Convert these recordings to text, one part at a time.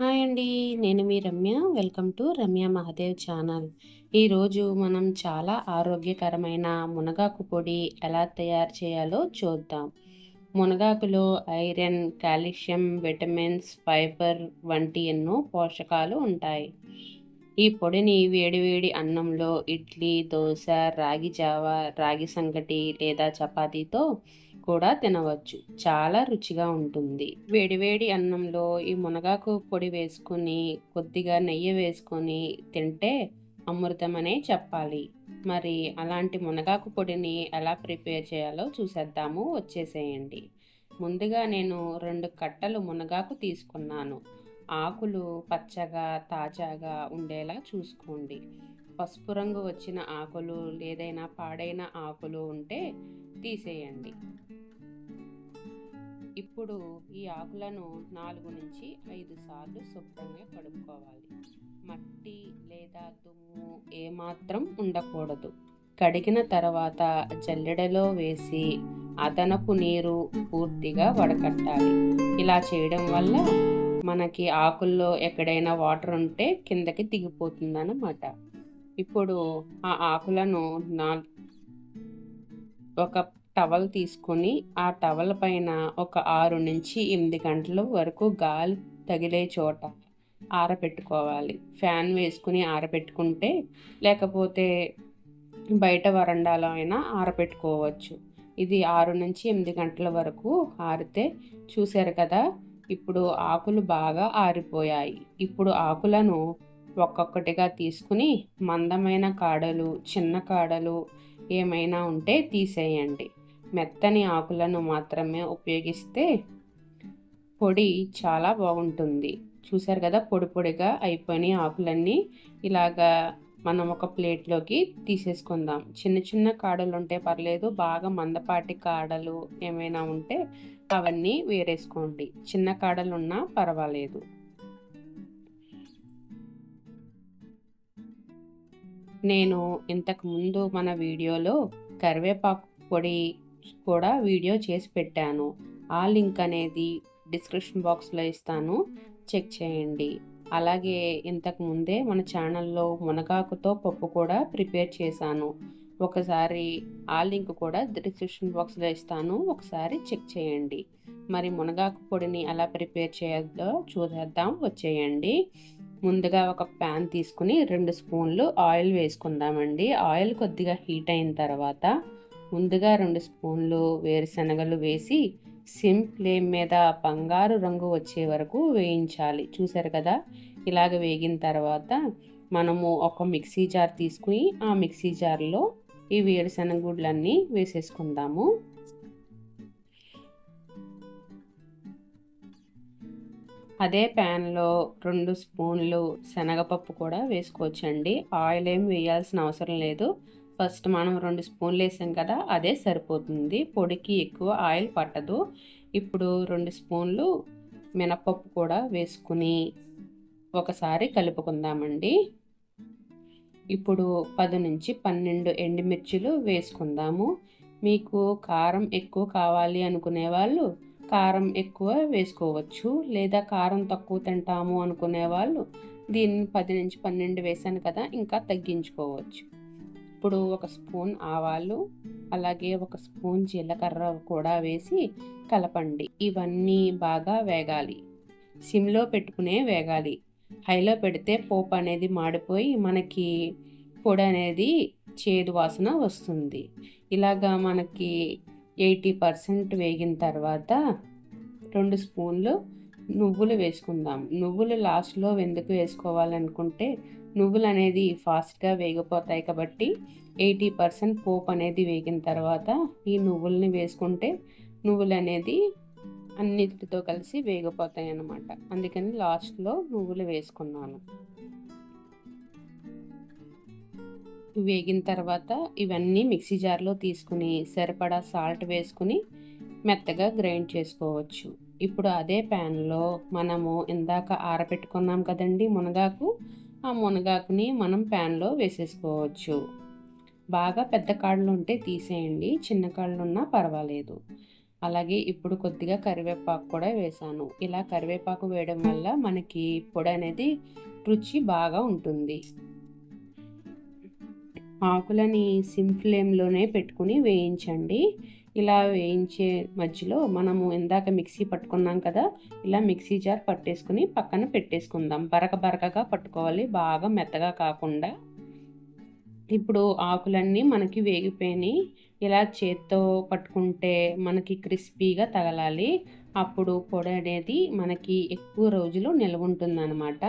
Hi అండి. నేను మీ Ramya. Welcome to Ramya Mahadev channel. ఈరోజు మనం చాలా ఆరోగ్యకరమైన మునగాకు పొడి ఎలా తయారు చేయాలో చూద్దాం. మునగాకులో ఐరన్, కాల్షియం, విటమిన్స్, ఫైబర్ వంటి ఎన్నో పోషకాలు ఉంటాయి. ఈ పొడిని వేడివేడి అన్నంలో ఇడ్లీ, దోశ, రాగి జావ, రాగి సంగటి లేదా చపాతీతో కూడా తినవచ్చు. చాలా రుచిగా ఉంటుంది. వేడివేడి అన్నంలో ఈ మునగాకు పొడి వేసుకొని కొద్దిగా నెయ్యి వేసుకొని తింటే అమృతమనే చెప్పాలి. మరి అలాంటి మునగాకు పొడిని ఎలా ప్రిపేర్ చేయాలో చూసేద్దాము. వచ్చేసేయండి. ముందుగా నేను 2 కట్టలు మునగాకు తీసుకున్నాను. ఆకులు పచ్చగా తాజాగా ఉండేలా చూసుకోండి. పసుపు రంగు వచ్చిన ఆకులు లేదైనా పాడైన ఆకులు ఉంటే తీసేయండి. ఇప్పుడు ఈ ఆకులను 4-5 సార్లు శుభ్రంగా కడుక్కోవాలి. మట్టి లేదా దుమ్ము ఏమాత్రం ఉండకూడదు. కడిగిన తర్వాత జల్లెడలో వేసి అదనపు నీరు పూర్తిగా వడకట్టాలి. ఇలా చేయడం వల్ల మనకి ఆకుల్లో ఎక్కడైనా వాటర్ ఉంటే కిందకి దిగిపోతుందన్నమాట. ఇప్పుడు ఆ ఆకులను ఒక టవల్ తీసుకొని ఆ టవల్ పైన ఒక 6-8 గంటల వరకు గాలి తగిలే చోట ఆరబెట్టుకోవాలి. ఫ్యాన్ వేసుకుని ఆరబెట్టుకుంటే లేకపోతే బయట వరండాలో అయినా ఆరబెట్టుకోవచ్చు. ఇది 6-8 గంటల వరకు ఆరితే చూశారు కదా, ఇప్పుడు ఆకులు బాగా ఆరిపోయాయి. ఇప్పుడు ఆకులను ఒక్కొక్కటిగా తీసుకుని మందమైన కాడలు, చిన్న కాడలు ఏమైనా ఉంటే తీసేయండి. మెత్తని ఆకులను మాత్రమే ఉపయోగిస్తే పొడి చాలా బాగుంటుంది. చూసారు కదా, పొడి పొడిగా అయిపోయినాయి ఆకులన్నీ. ఇలాగా మనం ఒక ప్లేట్లోకి తీసేసుకుందాం. చిన్న చిన్న కాడలు ఉంటే పర్లేదు, బాగా మందపాటి కాడలు ఏమైనా ఉంటే అవన్నీ వేరేసుకోండి. చిన్న కాడలు ఉన్నా పర్వాలేదు. నేను ఇంతకుముందు మన వీడియోలో కరివేపాకు పొడి కూడా వీడియో చేసి పెట్టాను. ఆ లింక్ అనేది డిస్క్రిప్షన్ బాక్స్లో ఇస్తాను, చెక్ చేయండి. అలాగే ఇంతకుముందే మన ఛానల్లో మునగాకుతో పప్పు కూడా ప్రిపేర్ చేశాను. ఒకసారి ఆ లింక్ కూడా డిస్క్రిప్షన్ బాక్స్లో ఇస్తాను, ఒకసారి చెక్ చేయండి. మరి మునగాకు పొడిని ఎలా ప్రిపేర్ చేయాలో చూసేద్దాం. వచ్చేయండి. ముందుగా ఒక ప్యాన్ తీసుకుని 2 స్పూన్లు ఆయిల్ వేసుకుందామండి. ఆయిల్ కొద్దిగా హీట్ అయిన తర్వాత ముందుగా 2 స్పూన్లు వేరుశనగలు వేసి సిమ్ ఫ్లేమ్ మీద బంగారు రంగు వచ్చే వరకు వేయించాలి. చూసారు కదా, ఇలాగ వేగిన తర్వాత మనము ఒక మిక్సీ జార్ తీసుకుని ఆ మిక్సీ జార్లో ఈ వేరుశనగ గుడ్లన్నీ వేసేసుకుందాము. అదే ప్యాన్లో 2 స్పూన్లు శనగపప్పు కూడా వేసుకోవచ్చండి. ఆయిల్ ఏం వేయాల్సిన అవసరం లేదు. ఫస్ట్ మనం 2 స్పూన్లు వేసాం కదా, అదే సరిపోతుంది. పొడికి ఎక్కువ ఆయిల్ పట్టదు. ఇప్పుడు 2 స్పూన్లు మినపప్పు కూడా వేసుకుని ఒకసారి కలుపుకుందామండి. ఇప్పుడు 10-12 ఎండుమిర్చిలు వేసుకుందాము. మీకు కారం ఎక్కువ కావాలి అనుకునే వాళ్ళు కారం ఎక్కువ వేసుకోవచ్చు, లేదా కారం తక్కువ తింటాము అనుకునే వాళ్ళు దీన్ని 10-12 వేసాను కదా, ఇంకా తగ్గించుకోవచ్చు. ఇప్పుడు 1 స్పూన్ ఆవాలు, అలాగే 1 స్పూన్ జీలకర్ర కూడా వేసి కలపండి. ఇవన్నీ బాగా వేగాలి. సిమ్లో పెట్టుకునే వేగాలి. హైలో పెడితే పోపు అనేది మాడిపోయి మనకి పొడి అనేది చేదు వాసన వస్తుంది. ఇలాగా మనకి 80% వేగిన తర్వాత 2 స్పూన్లు నువ్వులు వేసుకుందాం. నువ్వులు లాస్ట్లో ఎందుకు వేసుకోవాలనుకుంటే నువ్వులు అనేది ఫాస్ట్గా వేగిపోతాయి కాబట్టి 80% పోపు అనేది వేగిన తర్వాత ఈ నువ్వుల్ని వేసుకుంటే నువ్వులు అనేది అన్నిటితో కలిసి వేగిపోతాయి అన్నమాట. అందుకని లాస్ట్లో నువ్వులు వేసుకున్నాను. వేగిన తర్వాత ఇవన్నీ మిక్సీ జార్లో తీసుకుని సరిపడా సాల్ట్ వేసుకుని మెత్తగా గ్రైండ్ చేసుకోవచ్చు. ఇప్పుడు అదే ప్యాన్లో మనము ఇందాక ఆరబెట్టుకున్నాం కదండి మునగాకు, ఆ మునగాకుని మనం ప్యాన్లో వేసేసుకోవచ్చు. బాగా పెద్ద కాడలు ఉంటే తీసేయండి, చిన్న కాడలు ఉన్నా పర్వాలేదు. అలాగే ఇప్పుడు కొద్దిగా కరివేపాకు కూడా వేసాను. ఇలా కరివేపాకు వేయడం వల్ల మనకి పొడి అనేది రుచి బాగా ఉంటుంది. ఆకులని సిమ్ ఫ్లేమ్‌లోనే పెట్టుకొని వేయించండి. ఇలా వేయించే మధ్యలో మనము ఇందాక మిక్సీ పట్టుకున్నాం కదా! ఇలా మిక్సీ జార్ పట్టేసుకొని పక్కన పెట్టేసుకుందాం. బరక బరకగా పట్టుకోవాలి, బాగా మెత్తగా కాకుండా. ఇప్పుడు ఆకులన్నీ మనకి వేగిపోయినాయి. ఇలా చేత్తో పట్టుకుంటే మనకి క్రిస్పీగా తగలాలి. అప్పుడు పొడి అనేది మనకి ఎక్కువ రోజులు నిలవుంటుందనమాట.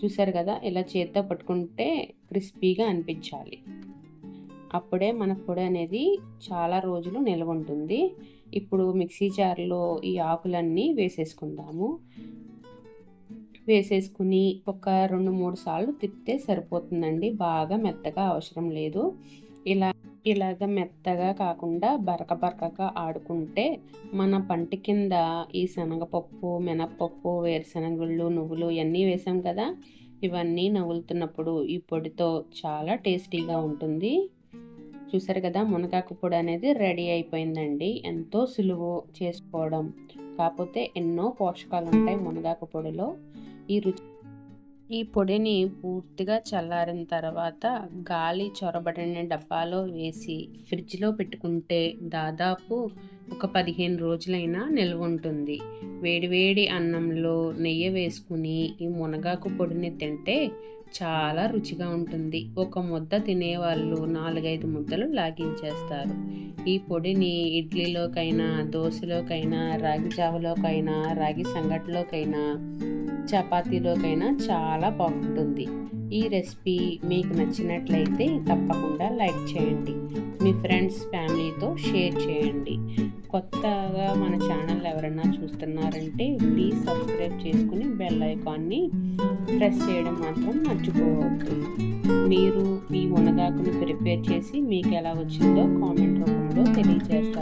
చూసారు కదా! ఇలా చేత్తో పట్టుకుంటే క్రిస్పీగా అనిపించాలి. అప్పుడే మన పొడి అనేది చాలా రోజులు నిల్వ ఉంటుంది. ఇప్పుడు మిక్సీ జార్లో ఈ ఆకులన్నీ వేసేసుకుందాము. వేసేసుకుని ఒక 2-3 సార్లు తిప్పితే సరిపోతుందండి. బాగా మెత్తగా అవసరం లేదు. ఇలాగ మెత్తగా కాకుండా బరక బరకగా ఆడుకుంటే మన పంటి కింద ఈ శనగపప్పు, మినప్పప్పు, వేరుశనగుళ్ళు, నువ్వులు ఇవన్నీ వేసాం కదా! ఇవన్నీ నవ్వులుతున్నప్పుడు ఈ పొడితో చాలా టేస్టీగా ఉంటుంది. చూసారు కదా, మునగాకు పొడి అనేది రెడీ అయిపోయిందండి. ఎంతో సులువు చేసుకోవడం. కాకపోతే ఎన్నో పోషకాలు ఉంటాయి మునగాకు పొడిలో. ఈ పొడిని పూర్తిగా చల్లారిన తర్వాత గాలి చొరబడిన డబ్బాలో వేసి ఫ్రిడ్జ్లో పెట్టుకుంటే దాదాపు ఒక 15 రోజులైనా నిల్వ ఉంటుంది. వేడివేడి అన్నంలో నెయ్యి వేసుకుని ఈ మునగాకు పొడిని తింటే చాలా రుచిగా ఉంటుంది. ఒక ముద్ద తినేవాళ్ళు 4-5 ముద్దలు లాగించేస్తారు. ఈ పొడిని ఇడ్లీలోకైనా, దోశలోకైనా, రాగి జావలోకైనా, రాగి సంగటిలోకైనా, చపాతీలోకైనా చాలా బాగుంటుంది. ఈ రెసిపీ మీకు నచ్చినట్లయితే తప్పకుండా లైక్ చేయండి. మీ ఫ్రెండ్స్, ఫ్యామిలీతో షేర్ చేయండి. కొత్తగా మన ఛానల్ ఎవరైనా చూస్తున్నారంటే ప్లీజ్ సబ్స్క్రైబ్ చేసుకుని బెల్ ఐకాన్ని ప్రెస్ చేయడం మాత్రం మర్చిపోవద్దు. మీరు ఈ మునగాకుని ప్రిపేర్ చేసి మీకు ఎలా వచ్చిందో కామెంట్ రూపంలో తెలియజేస్తారు.